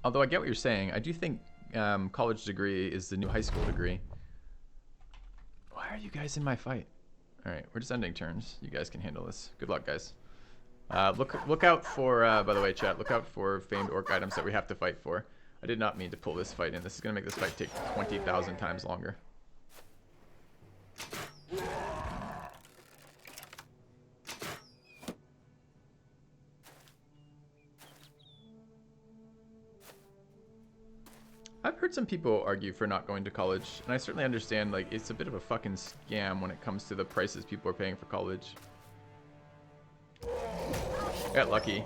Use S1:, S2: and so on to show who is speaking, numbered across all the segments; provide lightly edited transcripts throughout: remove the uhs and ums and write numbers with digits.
S1: Although I get what you're saying, I do think college degree is the new high school degree. Why are you guys in my fight? All right, we're just ending turns. You guys can handle this. Good luck, guys. Look out for, by the way, chat, look out for famed orc items that we have to fight for. I did not mean to pull this fight in. This is going to make this fight take 20,000 times longer. I've heard some people argue for not going to college, and I certainly understand, like, it's a bit of a fucking scam when it comes to the prices people are paying for college. I got lucky.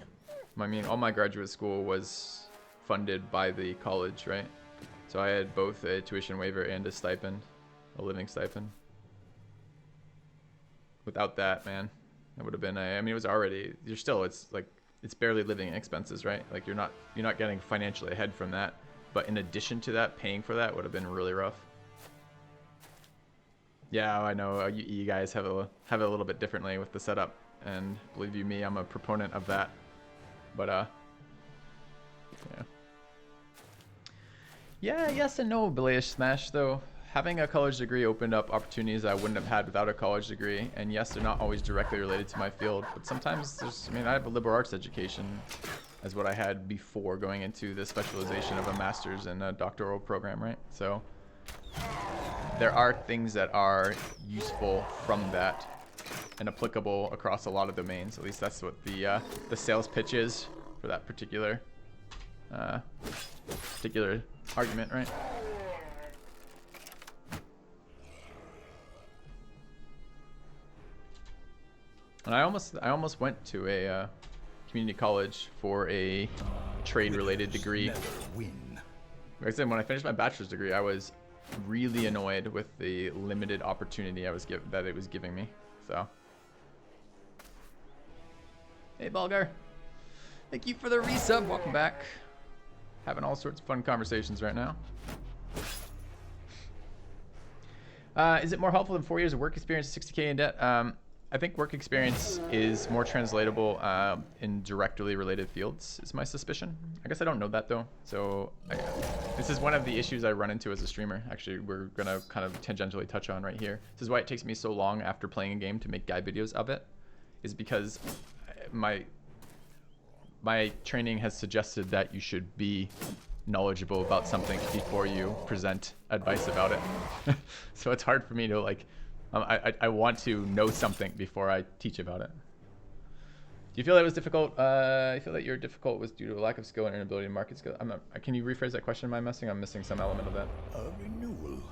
S1: I mean, all my graduate school was funded by the college, right? So I had both a tuition waiver and a stipend, a living stipend. Without that, man, it would have been I mean, it was already, it's like, it's barely living expenses, right? Like, you're not getting financially ahead from that. But in addition to that, paying for that would have been really rough. Yeah, I know you guys have it a little bit differently with the setup, and believe you me, I'm a proponent of that. But yeah, yes and no, Belayish Smash. Though having a college degree opened up opportunities I wouldn't have had without a college degree. And yes, they're not always directly related to my field, but sometimes I mean, I have a liberal arts education as what I had before going into the specialization of a master's and a doctoral program, right? So there are things that are useful from that and applicable across a lot of domains. At least that's what the sales pitch is for that particular argument, right? And I almost went to a community college for a trade-related degree. Like I said, when I finished my bachelor's degree, I was really annoyed with the limited opportunity that it was giving me. So, hey Bulgar, thank you for the resub. Welcome back. Having all sorts of fun conversations right now. Is it more helpful than 4 years of work experience, 60K in debt? I think work experience is more translatable in directly related fields, is my suspicion. I guess I don't know that, though. So this is one of the issues I run into as a streamer. Actually, we're going to kind of tangentially touch on right here. This is why it takes me so long after playing a game to make guide videos of it, is because my training has suggested that you should be knowledgeable about something before you present advice about it. So it's hard for me to, like, I want to know something before I teach about it. Do you feel that it was difficult? I feel that your difficult was due to a lack of skill and inability to market skill. Can you rephrase that question? Am I missing? I'm missing some element of that.
S2: A renewal.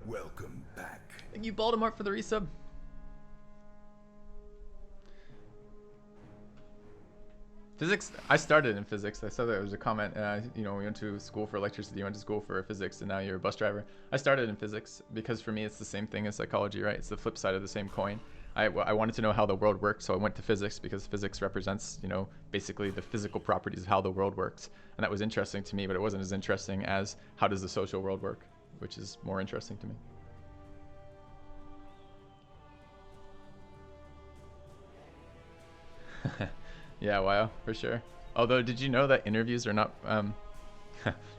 S2: Welcome back.
S1: Thank you, Baltimore, for the resub. Physics, I started in physics. I saw there was a comment, you know, we went to school for electricity, you went to school for physics, and now you're a bus driver. I started in physics because for me it's the same thing as psychology, right? It's the flip side of the same coin. I wanted to know how the world works, so I went to physics because physics represents, you know, basically the physical properties of how the world works. And that was interesting to me, but it wasn't as interesting as how does the social world work, which is more interesting to me. Yeah, wow, for sure. Although, did you know that interviews are not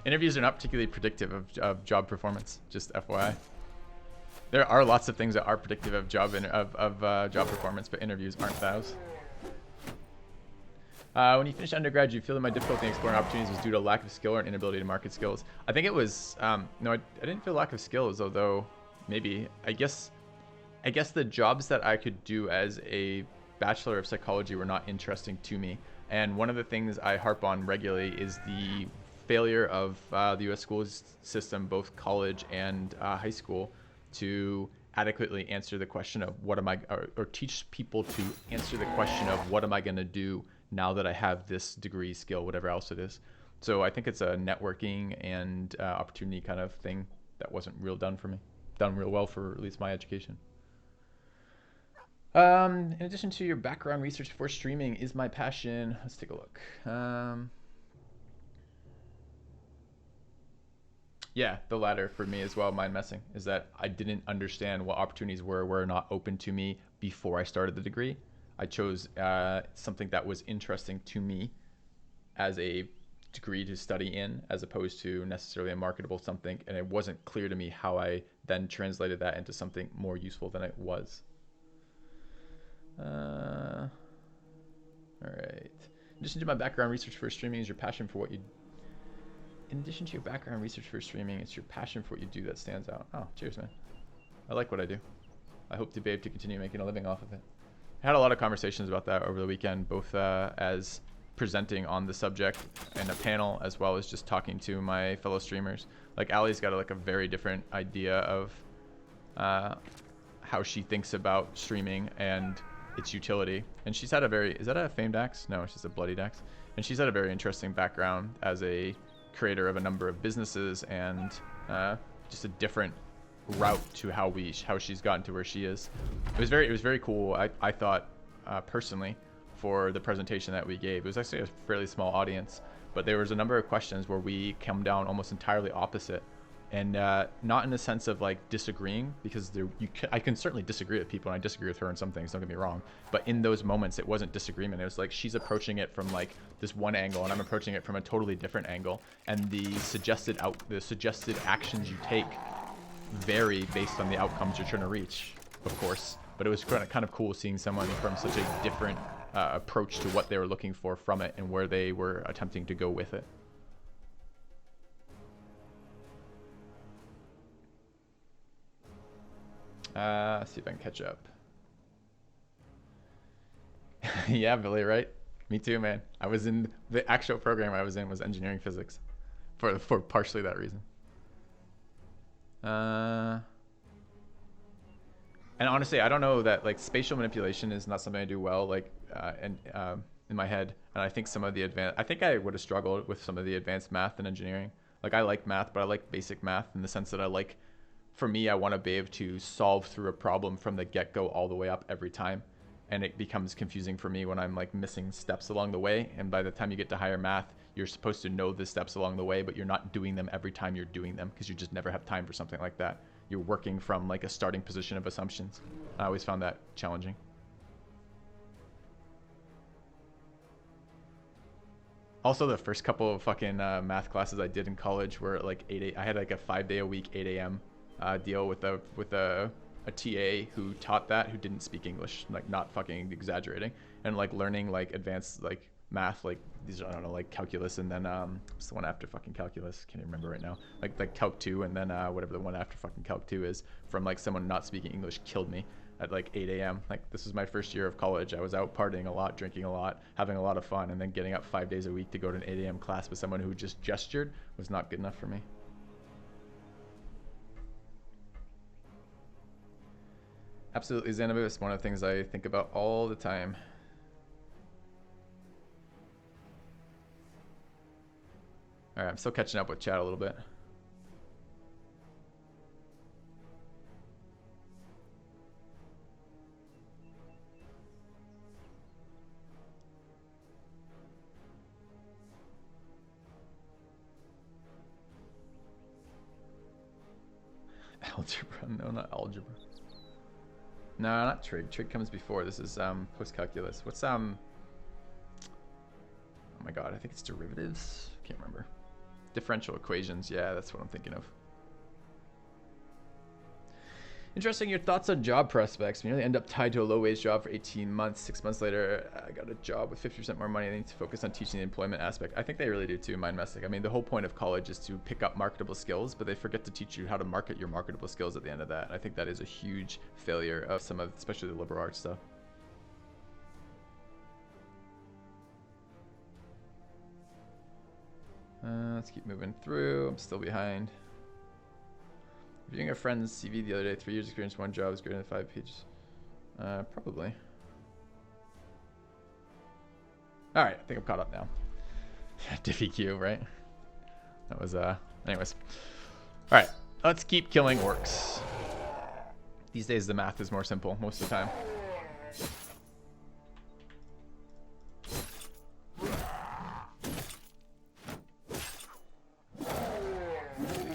S1: particularly predictive of job performance? Just FYI. There are lots of things that are predictive of job performance, but interviews aren't those. When you finished undergrad, you feel that my difficulty in exploring opportunities was due to lack of skill or an inability to market skills. I think it was no, I didn't feel lack of skills, although maybe I guess the jobs that I could do as a Bachelor of Psychology were not interesting to me. And one of the things I harp on regularly is the failure of the US school system, both college and high school, to adequately answer the question of what am I, or teach people to answer the question of what am I going to do now that I have this degree, skill, whatever else it is. So I think it's a networking and opportunity kind of thing that wasn't done real well for at least my education. In addition to your background research for streaming is my passion. Let's take a look. Yeah, the latter for me as well, mind messing, is that I didn't understand what opportunities were not open to me before I started the degree. I chose something that was interesting to me as a degree to study in as opposed to necessarily a marketable something, and it wasn't clear to me how I then translated that into something more useful than it was. All right. In addition to my background research for streaming, is your passion for what you... In addition to your background research for streaming, it's your passion for what you do that stands out. Oh, cheers, man. I like what I do. I hope to be able to continue making a living off of it. I had a lot of conversations about that over the weekend, both as presenting on the subject in a panel, as well as just talking to my fellow streamers. Like, Allie's got a very different idea of how she thinks about streaming and its utility. And she's had a very... Is that a famed axe? No, it's just a bloodied axe. And she's had a very interesting background as a creator of a number of businesses, and just a different route to how she's gotten to where she is. It was very cool. I thought personally, for the presentation that we gave. It was actually a fairly small audience, but there was a number of questions where we come down almost entirely opposite, and not in the sense of like disagreeing, because I can certainly disagree with people, and I disagree with her on some things, don't get me wrong, but in those moments it wasn't disagreement. It was like she's approaching it from like this one angle, and I'm approaching it from a totally different angle, and the suggested actions you take vary based on the outcomes you're trying to reach, of course. But it was kind of cool seeing someone from such a different approach to what they were looking for from it and where they were attempting to go with it. Let's see if I can catch up. Yeah, Billy, right? Me too, man. I was in the actual program I was in was engineering physics for partially that reason. And honestly, I don't know that like spatial manipulation is not something I do well, like in my head. And I think some of the I think I would have struggled with some of the advanced math and engineering. Like, I like math, but I like basic math in the sense that for me, I want to be able to solve through a problem from the get-go all the way up every time. And it becomes confusing for me when I'm like missing steps along the way. And by the time you get to higher math, you're supposed to know the steps along the way, but you're not doing them every time you're doing them, because you just never have time for something like that. You're working from like a starting position of assumptions. I always found that challenging. Also, the first couple of fucking math classes I did in college were like I had like a 5-day-a-week 8 a.m. Deal with a TA who taught that, who didn't speak English, like not fucking exaggerating, and like learning like advanced like math, like these, I don't know, like calculus, and then what's the one after fucking calculus? Can't even remember right now. Like Calc 2, and then whatever the one after fucking Calc 2 is, from like someone not speaking English, killed me at like 8 a.m. Like, this was my first year of college. I was out partying a lot, drinking a lot, having a lot of fun, and then getting up 5 days a week to go to an 8 a.m. class with someone who just gestured was not good enough for me. Absolutely, Xanabus, one of the things I think about all the time. All right, I'm still catching up with chat a little bit. Algebra, no, not algebra. No, not trig. Trig comes before. This is post-calculus. What's oh my god, I think it's derivatives. Can't remember. Differential equations. Yeah, that's what I'm thinking of. Interesting, your thoughts on job prospects. We nearly end up tied to a low-wage job for 18 months. 6 months later, I got a job with 50% more money. I need to focus on teaching the employment aspect. I think they really do too, mind messing. I mean, the whole point of college is to pick up marketable skills, but they forget to teach you how to market your marketable skills at the end of that. I think that is a huge failure of some of, especially the liberal arts stuff. Let's keep moving through. I'm still behind. Reviewing a friend's CV the other day, 3 years experience, 1 job is greater than 5 pages. Probably. All right, I think I'm caught up now. Diffie Q, right? That was, anyways. All right, let's keep killing orcs. These days the math is more simple most of the time.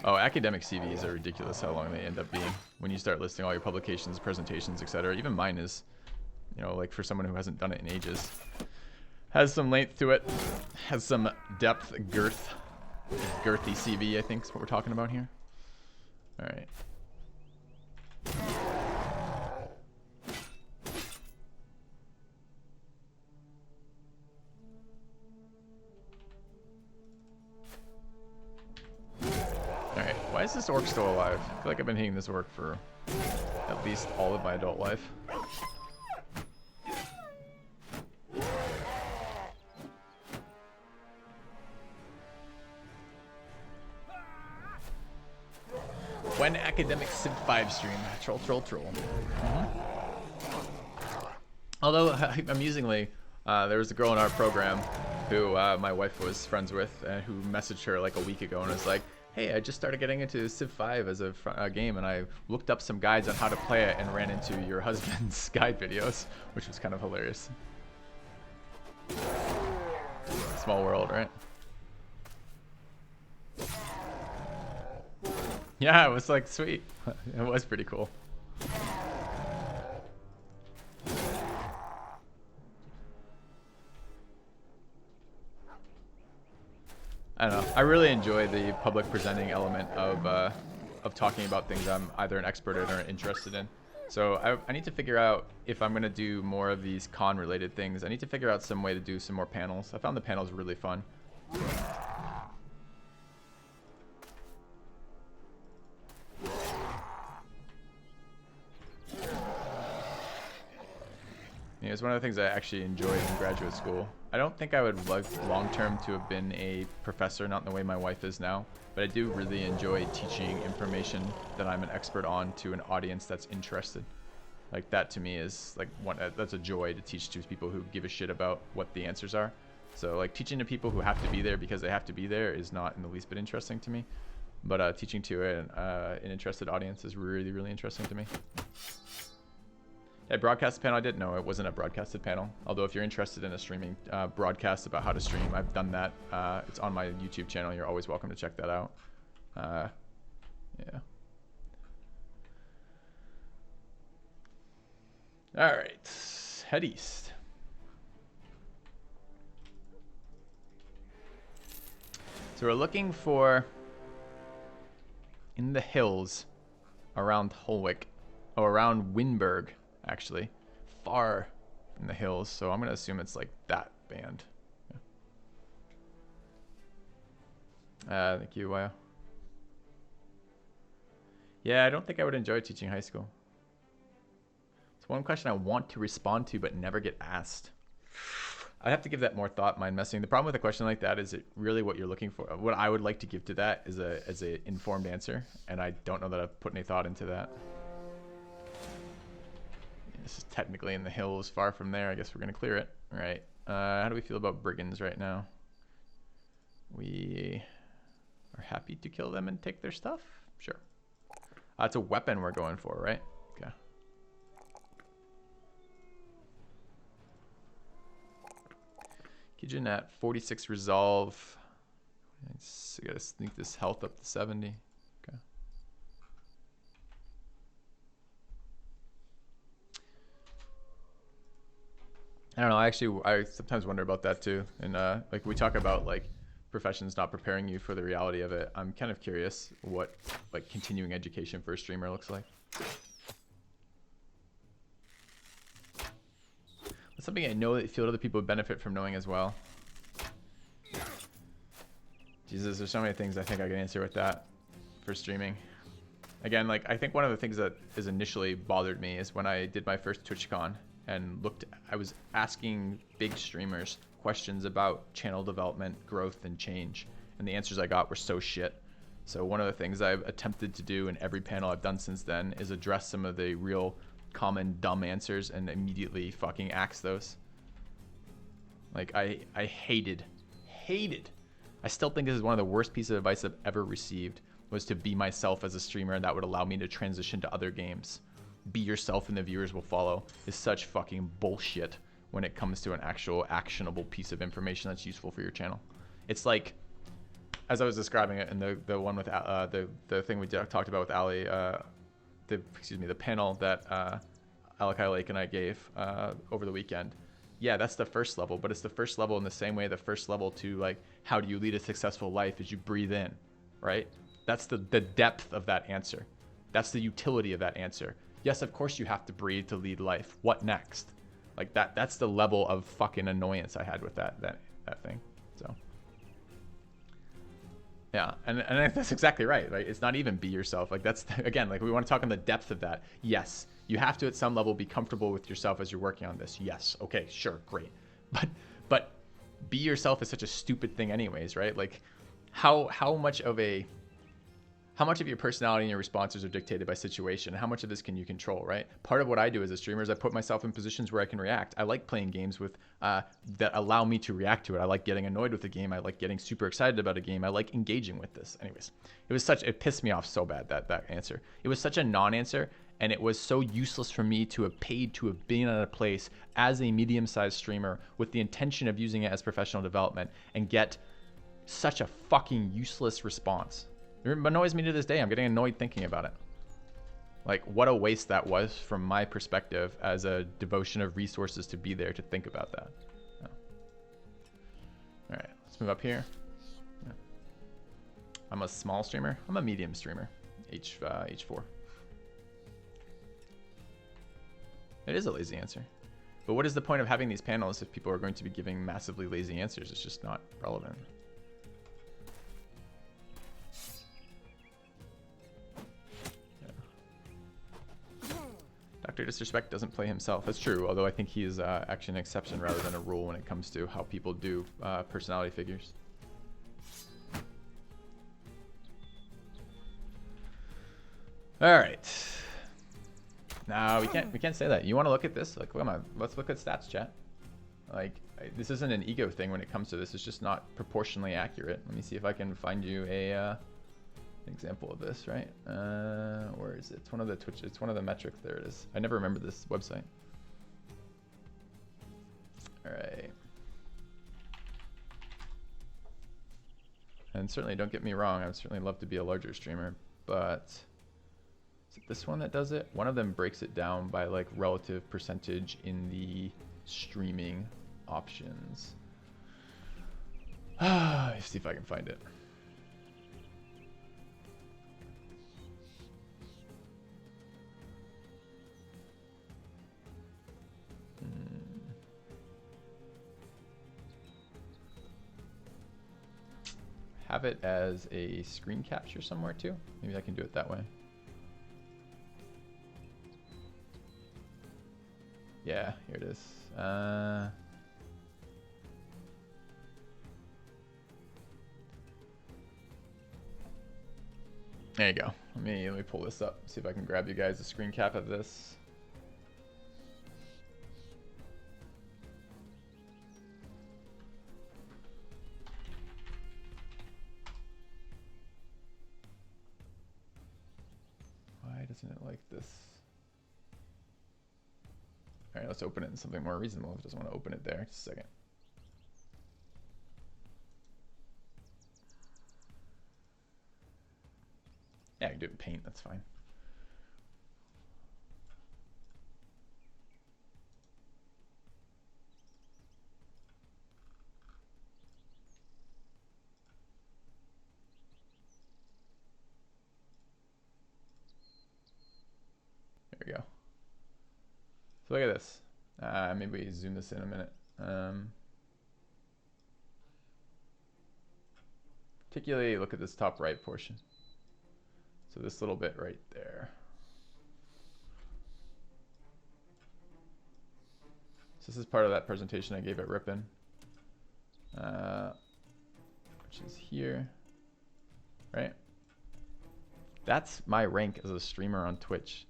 S1: Oh, academic CVs are ridiculous how long they end up being when you start listing all your publications, presentations, etc. Even mine is, you know, like for someone who hasn't done it in ages. Has some length to it. Has some depth, girth. Girthy CV, I think is what we're talking about here. All right. Alright, why is this orc still alive? I feel like I've been hitting this orc for at least all of my adult life. When academic Civ 5 stream. Troll. Although, amusingly, there was a girl in our program who my wife was friends with, and who messaged her like a week ago and was like, hey, I just started getting into Civ 5 as a game, and I looked up some guides on how to play it and ran into your husband's guide videos, which was kind of hilarious. Small world, right? Yeah, it was like sweet. It was pretty cool. I don't know. I really enjoy the public presenting element of talking about things I'm either an expert in or interested in. So I need to figure out if I'm going to do more of these con-related things. I need to figure out some way to do some more panels. I found the panels really fun. Yeah, it's one of the things I actually enjoyed in graduate school. I don't think I would like long-term to have been a professor, not in the way my wife is now, but I do really enjoy teaching information that I'm an expert on to an audience that's interested. Like, that to me is like that's a joy to teach to people who give a shit about what the answers are. So like teaching to people who have to be there because they have to be there is not in the least bit interesting to me. But teaching to an interested audience is really, really interesting to me. A broadcast panel, I didn't know it wasn't a broadcasted panel. Although if you're interested in a streaming broadcast about how to stream, I've done that. It's on my YouTube channel. You're always welcome to check that out. Yeah. All right, head east. So we're looking for in the hills around Holwick, or around Winburg. Actually, far in the hills, so I'm gonna assume it's like that band. Thank you, Wyo. Yeah, I don't think I would enjoy teaching high school. It's one question I want to respond to but never get asked. I have to give that more thought, mind messing. The problem with a question like that is it really what you're looking for. What I would like to give to that is a informed answer, and I don't know that I've put any thought into that. This is technically in the hills, far from there. I guess we're going to clear it. All right. How do we feel about brigands right now? We are happy to kill them and take their stuff? Sure. It's a weapon we're going for, right? Okay. Kijin at 46 resolve. I got to sneak this health up to 70. Okay. I don't know. I sometimes wonder about that too. And like we talk about like professions not preparing you for the reality of it. I'm kind of curious what like continuing education for a streamer looks like. That's something I know that feel other people would benefit from knowing as well. Jesus, there's so many things I think I can answer with that for streaming. Again, like I think one of the things that is initially bothered me is when I did my first TwitchCon and I was asking big streamers questions about channel development, growth, and change, and the answers I got were so shit. So one of the things I've attempted to do in every panel I've done since then is address some of the real common dumb answers and immediately fucking axe those. Like I hated. I still think this is one of the worst pieces of advice I've ever received, was to be myself as a streamer, and that would allow me to transition to other games. Be yourself and the viewers will follow is such fucking bullshit when it comes to an actual actionable piece of information that's useful for your channel. It's like, as I was describing it in the one with the thing we talked about with Ali, the panel that Alakai Lake and I gave over the weekend. yeah, that's the first level, but it's the first level in the same way the first level to like how do you lead a successful life is you breathe in, right? That's the depth of that answer. That's the utility of that answer. Yes, of course you have to breathe to lead life. What next? Like that's the level of fucking annoyance I had with that thing. So yeah, and that's exactly right. Like it's not even be yourself. Like that's again, like we want to talk on the depth of that. Yes, you have to at some level be comfortable with yourself as you're working on this. Yes, okay, sure, great. But be yourself is such a stupid thing anyways, right? Like how much of your personality and your responses are dictated by situation? How much of this can you control, right? Part of what I do as a streamer is I put myself in positions where I can react. I like playing games with that allow me to react to it. I like getting annoyed with a game. I like getting super excited about a game. I like engaging with this. Anyways, it pissed me off so bad, that answer. It was such a non-answer, and it was so useless for me to have paid to have been at a place as a medium-sized streamer with the intention of using it as professional development and get such a fucking useless response. It annoys me to this day. I'm getting annoyed thinking about it. Like, what a waste that was from my perspective as a devotion of resources to be there to think about that. Yeah. All right, let's move up here. Yeah. I'm a small streamer. I'm a medium streamer. H4. It is a lazy answer. But what is the point of having these panels if people are going to be giving massively lazy answers? It's just not relevant. Dr. Disrespect doesn't play himself. That's true, although I think he is actually an exception rather than a rule when it comes to how people do personality figures. All right. No, we can't say that. You want to look at this? Like, come on, let's look at stats, chat. Like, this isn't an ego thing when it comes to this. It's just not proportionally accurate. Let me see if I can find you an example of this, right? Where is it? It's one of the Twitch. It's one of the metrics. There it is. I never remember this website. All right. And certainly, don't get me wrong. I would certainly love to be a larger streamer, but is it this one that does it? One of them breaks it down by like relative percentage in the streaming options. Let's see if I can find it. Have it as a screen capture somewhere too. Maybe I can do it that way. Yeah, here it is. There you go. Let me pull this up. See if I can grab you guys a screen cap of this. Why doesn't it like this? All right, let's open it in something more reasonable if it doesn't want to open it there. Just a second. Yeah, I can do it in Paint. That's fine. There we go. So look at this. Maybe we zoom this in a minute. Particularly look at this top right portion. So this little bit right there. So this is part of that presentation I gave at Ripon, which is here, right? That's my rank as a streamer on Twitch.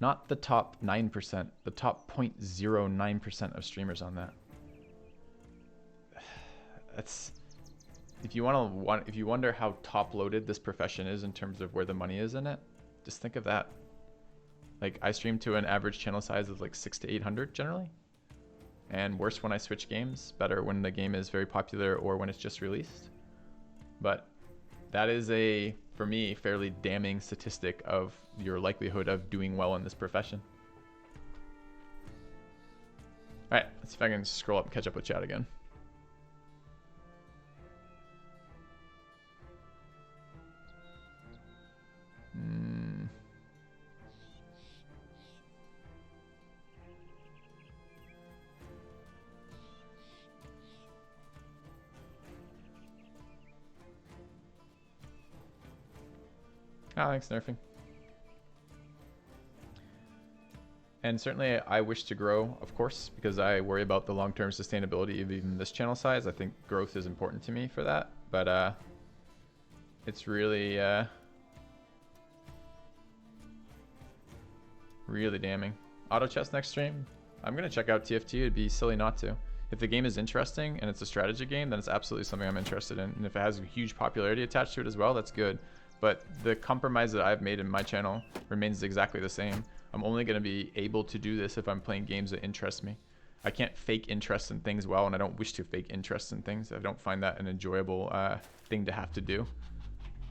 S1: Not the top 9%, the top 0.09% of streamers on that. That's, if you wonder how top loaded this profession is in terms of where the money is in it, just think of that. Like, I stream to an average channel size of like 600 to 800 generally, and worse when I switch games, better when the game is very popular or when it's just released. But that is a, for me, fairly damning statistic of your likelihood of doing well in this profession. Alright, let's see if I can scroll up and catch up with chat again. Oh, thanks, Nerfing. And certainly I wish to grow, of course, because I worry about the long-term sustainability of even this channel size. I think growth is important to me for that, but it's really, really damning. Auto chess next stream? I'm going to check out TFT. It'd be silly not to. If the game is interesting and it's a strategy game, then it's absolutely something I'm interested in. And if it has a huge popularity attached to it as well, that's good. But the compromise that I've made in my channel remains exactly the same. I'm only going to be able to do this if I'm playing games that interest me. I can't fake interest in things well, and I don't wish to fake interest in things. I don't find that an enjoyable thing to have to do.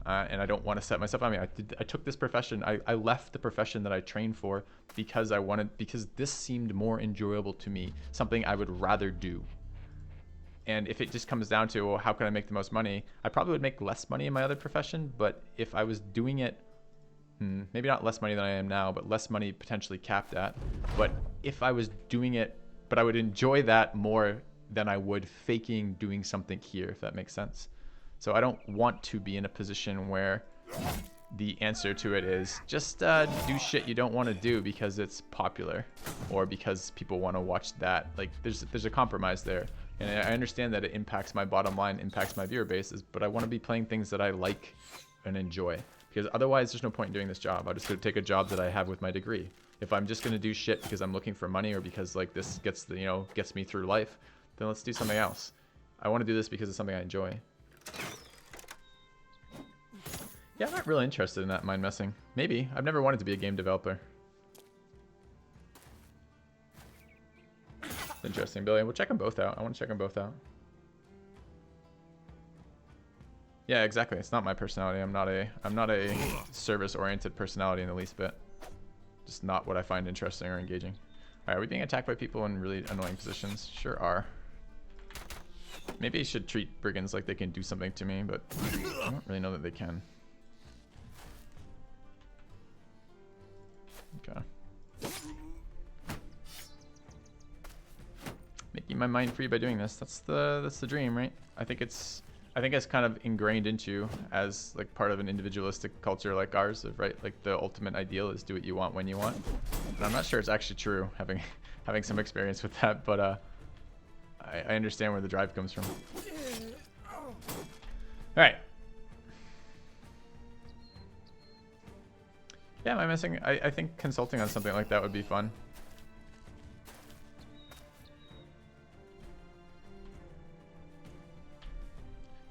S1: And I don't want to set myself. I mean, I took this profession. I left the profession that I trained for because because this seemed more enjoyable to me, something I would rather do. And if it just comes down to, well, how can I make the most money? I probably would make less money in my other profession, but if I was doing it, maybe not less money than I am now, but less money potentially capped at. But if I was doing it, but I would enjoy that more than I would faking doing something here, if that makes sense. So I don't want to be in a position where the answer to it is just do shit you don't want to do because it's popular or because people want to watch that. Like there's a compromise there. And I understand that it impacts my bottom line, impacts my viewer bases, but I want to be playing things that I like and enjoy. Because otherwise, there's no point in doing this job. I'll just go take a job that I have with my degree. If I'm just going to do shit because I'm looking for money or because like this gets gets me through life, then let's do something else. I want to do this because it's something I enjoy. Yeah, I'm not really interested in that mind messing. Maybe. I've never wanted to be a game developer. Interesting, Billy. We'll check them both out. I want to check them both out. Yeah, exactly. It's not my personality. I'm not a service-oriented personality in the least bit. Just not what I find interesting or engaging. All right, are we being attacked by people in really annoying positions? Sure are. Maybe I should treat brigands like they can do something to me, but I don't really know that they can. Okay. Making my mind free by doing this. That's the dream, right? I think it's kind of ingrained into you as like part of an individualistic culture like ours, right? Like the ultimate ideal is do what you want when you want. And I'm not sure it's actually true, having some experience with that, but I understand where the drive comes from. All right. Yeah, am I missing? I think consulting on something like that would be fun.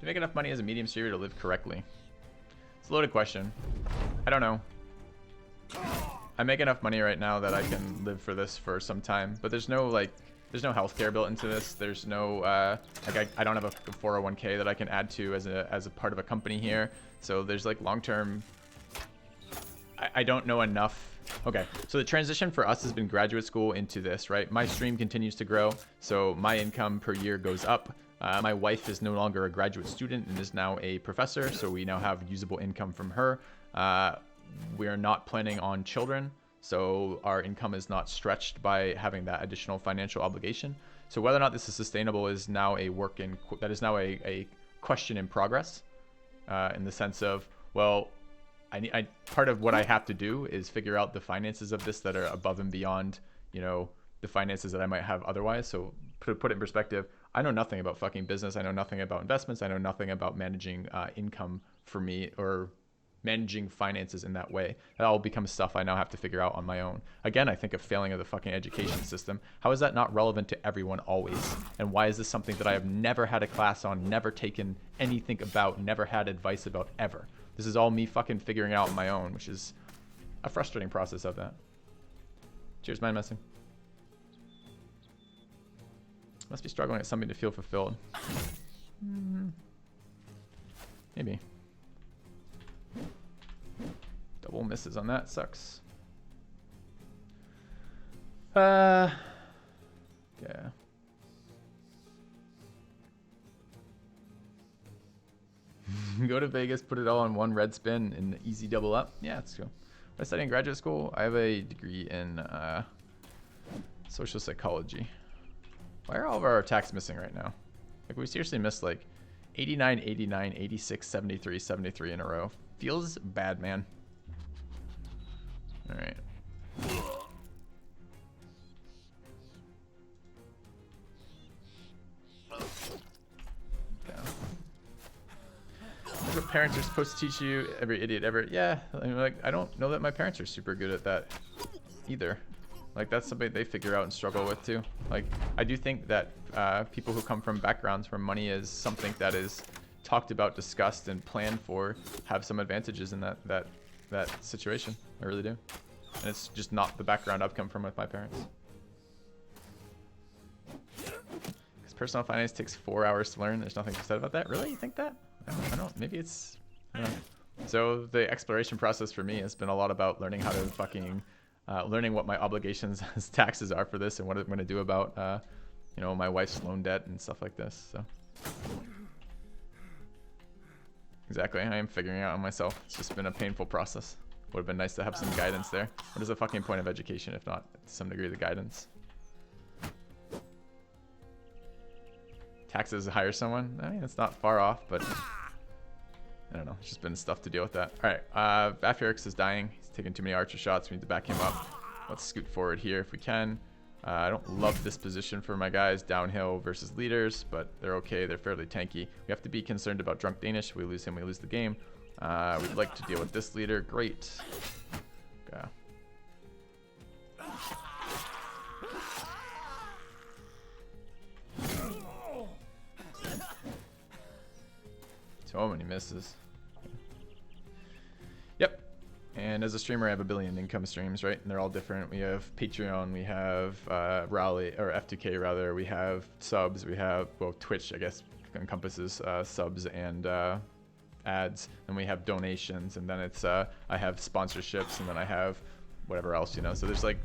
S1: Do you make enough money as a medium streamer to live correctly? It's a loaded question. I don't know. I make enough money right now that I can live for this for some time, but there's no healthcare built into this. There's no like I don't have a 401k that I can add to as a part of a company here. So there's like long-term. I don't know enough. Okay, so the transition for us has been graduate school into this, right? My stream continues to grow, so my income per year goes up. My wife is no longer a graduate student and is now a professor, so we now have usable income from her. We're not planning on children, so our income is not stretched by having that additional financial obligation. So whether or not this is sustainable is now a question in progress, in the sense of, well, part of what I have to do is figure out the finances of this that are above and beyond, the finances that I might have otherwise. So to put it in perspective, I know nothing about fucking business. I know nothing about investments. I know nothing about managing income for me or managing finances in that way. That all becomes stuff I now have to figure out on my own. Again, I think a failing of the fucking education system. How is that not relevant to everyone always? And why is this something that I have never had a class on, never taken anything about, never had advice about ever? This is all me fucking figuring out on my own, which is a frustrating process of that. Cheers, mind messing. Must be struggling at something to feel fulfilled. Maybe. Double misses on that, sucks. Yeah. Go to Vegas, put it all on one red spin, and easy double up. Yeah, that's cool. I study in graduate school. I have a degree in social psychology. Why are all of our attacks missing right now? Like, we seriously missed like 89, 89, 86, 73, 73 in a row. Feels bad, man. All right. What parents are supposed to teach you, every idiot ever. Yeah, I mean, like, I don't know that my parents are super good at that either. Like, that's something they figure out and struggle with too. Like, I do think that people who come from backgrounds where money is something that is talked about, discussed, and planned for have some advantages in that situation. I really do. And it's just not the background I've come from with my parents. Because personal finance takes 4 hours to learn. There's nothing said about that. Really? You think that? I don't. Maybe it's. I don't know. So the exploration process for me has been a lot about learning how to fucking, learning what my obligations as taxes are for this and what I'm going to do about, you know, my wife's loan debt and stuff like this. So. Exactly. I am figuring it out on myself. It's just been a painful process. Would have been nice to have some guidance there. What is the fucking point of education if not to some degree the guidance? Taxes hire someone? I mean, it's not far off, but I don't know. It's just been stuff to deal with that. All right, Vafurix is dying. He's taking too many archer shots. We need to back him up. Let's scoot forward here if we can. I don't love this position for my guys downhill versus leaders, but they're okay. They're fairly tanky. We have to be concerned about Drunk Danish. If we lose him, we lose the game. We'd like to deal with this leader. Great. Okay. So many misses. Yep. And as a streamer, I have a billion income streams, right? And they're all different. We have Patreon, we have Rally, or F2K rather. We have subs, we have, well, Twitch, I guess, encompasses subs and ads. And we have donations, and then it's I have sponsorships, and then I have whatever else, you know. So there's like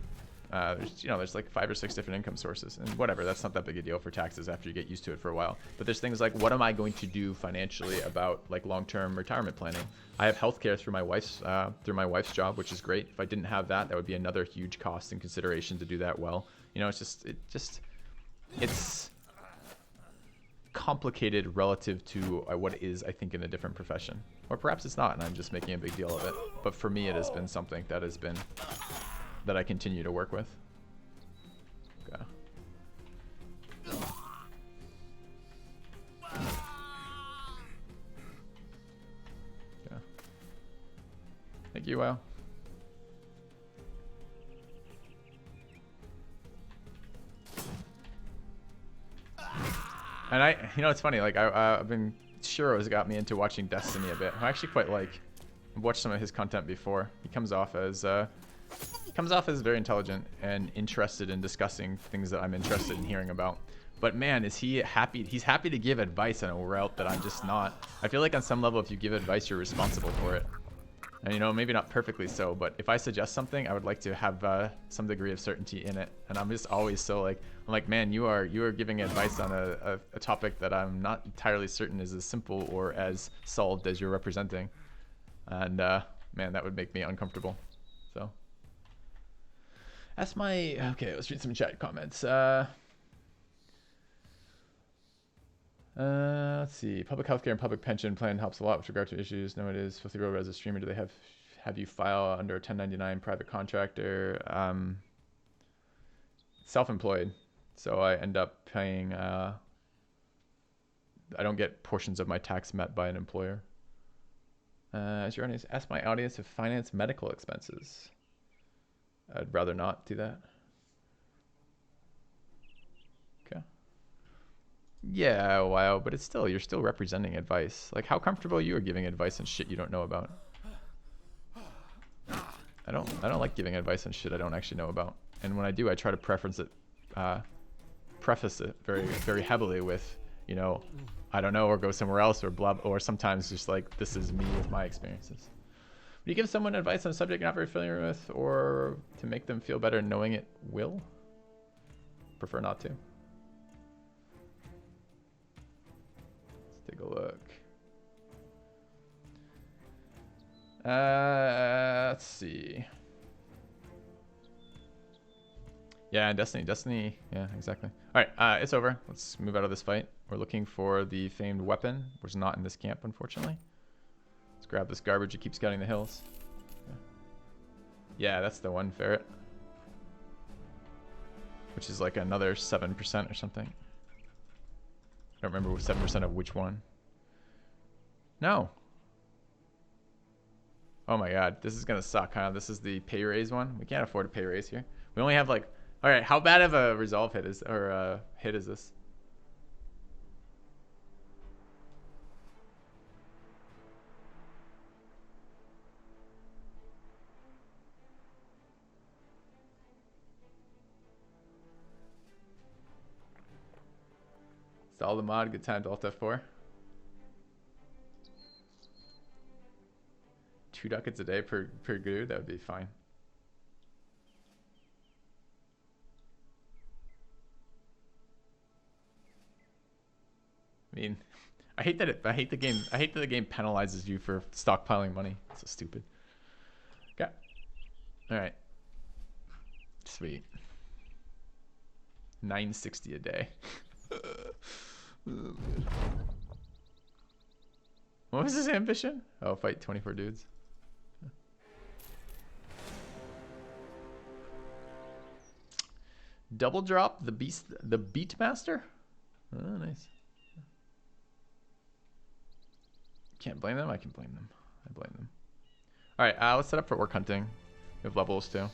S1: there's like 5 or 6 different income sources, and whatever, that's not that big a deal for taxes after you get used to it for a while. But there's things like, what am I going to do financially about like long-term retirement planning? I have healthcare through my wife's job, which is great. If I didn't have that, that would be another huge cost and consideration to do that well. You know, it's complicated relative to what it is, I think, in a different profession, or perhaps it's not, and I'm just making a big deal of it. But for me, it has been something that I continue to work with. Okay. Yeah. Thank you, Wow. And you know, it's funny, like I've been, Shiro's got me into watching Destiny a bit. I actually quite like. I've watched some of his content before. He comes off as very intelligent and interested in discussing things that I'm interested in hearing about. But man, is he happy? He's happy to give advice on a route that I'm just not. I feel like on some level, if you give advice, you're responsible for it. And you know, maybe not perfectly so, but if I suggest something, I would like to have some degree of certainty in it. And I'm just always so like, I'm like, man, you are giving advice on a topic that I'm not entirely certain is as simple or as solved as you're representing. And man, that would make me uncomfortable. So. That's my, okay, let's read some chat comments. Let's see. Public healthcare and public pension plan helps a lot with regard to issues. No, it is. Filthy Road as a streamer, do they have you file under a 1099 private contractor? Self-employed. So I end up paying, I don't get portions of my tax met by an employer. As your audience, ask my audience to finance medical expenses. I'd rather not do that. Okay. Yeah, wow, but it's still, you're still representing advice. Like, how comfortable you are giving advice on shit you don't know about? I don't like giving advice on shit I don't actually know about. And when I do, I try to preface it very, very heavily with, you know, I don't know, or go somewhere else, or blah, or sometimes just like, this is me with my experiences. Would you give someone advice on a subject you're not very familiar with, or to make them feel better knowing it will? prefer not to. Let's take a look. Let's see. Yeah, Destiny. Yeah, exactly. All right, it's over. Let's move out of this fight. We're looking for the famed weapon, which is not in this camp, unfortunately. Let's grab this garbage. It keeps scouting the hills. Yeah, that's the one ferret. Which is like another 7% or something. I don't remember 7% of which one. No. Oh my god, this is gonna suck, huh? This is the pay raise one. We can't afford a pay raise here. We only have like, all right, how bad of a resolve hit is, or hit is this? Install the mod, good time to Alt F4. 2 ducats a day per glue, that would be fine. I mean, I hate that the game penalizes you for stockpiling money. It's so stupid. Okay. All right. Sweet. 960 a day. What was his ambition? Oh, fight 24 dudes. Double drop the Beatmaster? Oh, nice. Can't blame them. I can blame them. I blame them. All right, let's set up for orc hunting. We have levels too.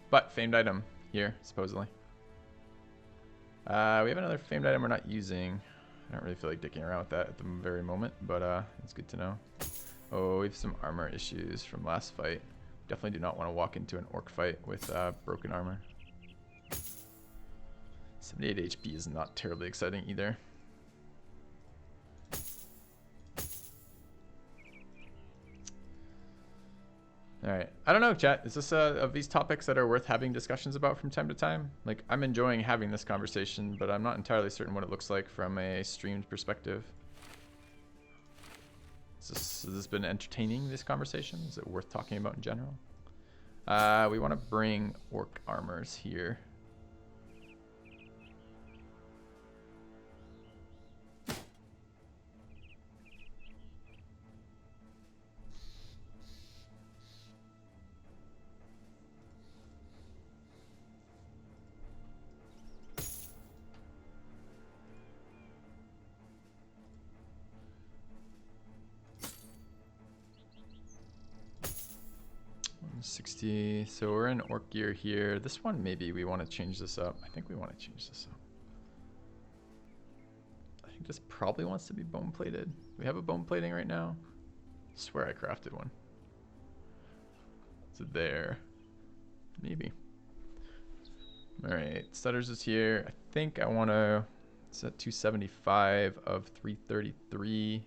S1: But famed item here, supposedly. We have another famed item we're not using. I don't really feel like dicking around with that at the very moment, but it's good to know. Oh, we have some armor issues from last fight. Definitely do not want to walk into an orc fight with broken armor. 78 HP is not terribly exciting either. All right, I don't know, chat. Is this of these topics that are worth having discussions about from time to time? Like, I'm enjoying having this conversation, but I'm not entirely certain what it looks like from a streamed perspective. Has this been entertaining, this conversation? Is it worth talking about in general? We want to bring orc armors here. So we're in orc gear here. This one, maybe we want to change this up. I think we want to change this up. I think this probably wants to be bone plated. We have a bone plating right now. I swear I crafted one. Is it there? Maybe. All right, Stutters is here. I think I want to set 275 of 333.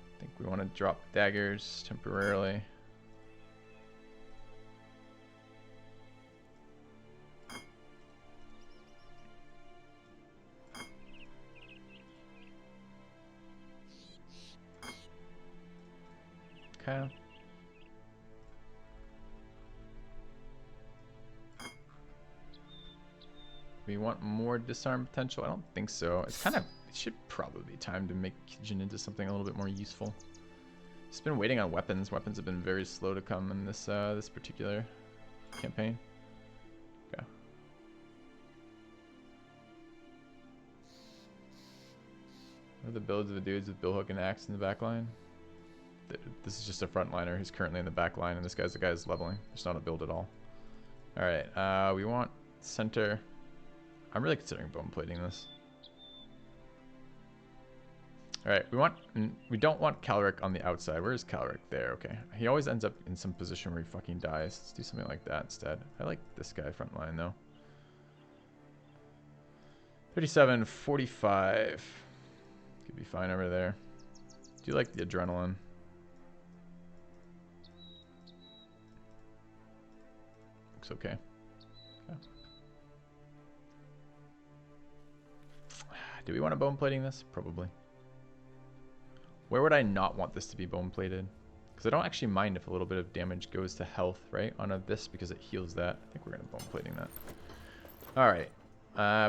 S1: I think we want to drop daggers temporarily. Okay. We want more disarm potential? I don't think so. It's kind of, it should probably be time to make Kijin into something a little bit more useful. Just been waiting on weapons. Weapons have been very slow to come in this this particular campaign. Okay. What are the builds of the dudes with billhook and axe in the back line? This is just a frontliner who's currently in the back line, and this guy's the guy who's leveling. There's not a build at all. Alright, we want center. I'm really considering bone plating this. All right, we don't want Calric on the outside. Where is Calric? There, okay. He always ends up in some position where he fucking dies. Let's do something like that instead. I like this guy front line though. 37, 45. Could be fine over there. Do you like the adrenaline? Looks okay. Do we want a bone plating this? Probably. Where would I not want this to be bone plated? Because I don't actually mind if a little bit of damage goes to health, right? On this because it heals that. I think we're going to bone plating that. Alright.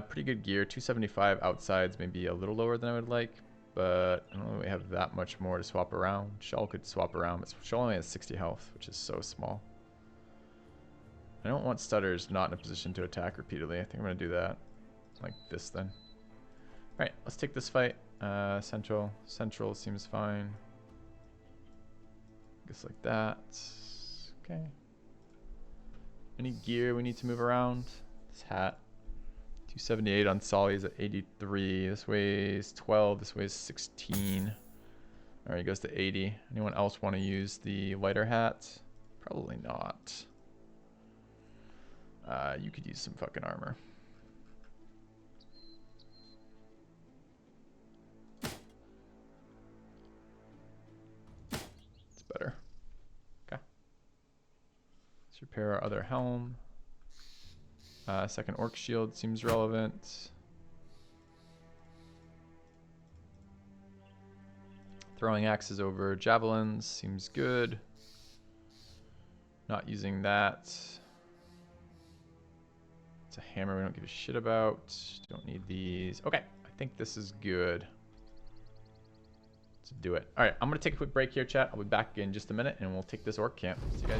S1: Pretty good gear. 275 outsides, maybe a little lower than I would like. But I don't know if we have that much more to swap around. Shell could swap around, but Shell only has 60 health, which is so small. I don't want stutters not in a position to attack repeatedly. I think I'm going to do that. Like this then. Alright, let's take this fight. Central seems fine. Guess like that. Okay. Any gear we need to move around? This hat. 278 on Solly's at 83. This weighs 12. This weighs 16. Alright, he goes to 80. Anyone else want to use the lighter hat? Probably not. You could use some fucking armor. It's better. Okay. Let's repair our other helm. Second orc shield seems relevant. Throwing axes over javelins seems good. Not using that. It's a hammer we don't give a shit about. Don't need these. Okay, I think this is good. Let's do it. All right, I'm going to take a quick break here, chat. I'll be back in just a minute, and we'll take this orc camp. See you guys.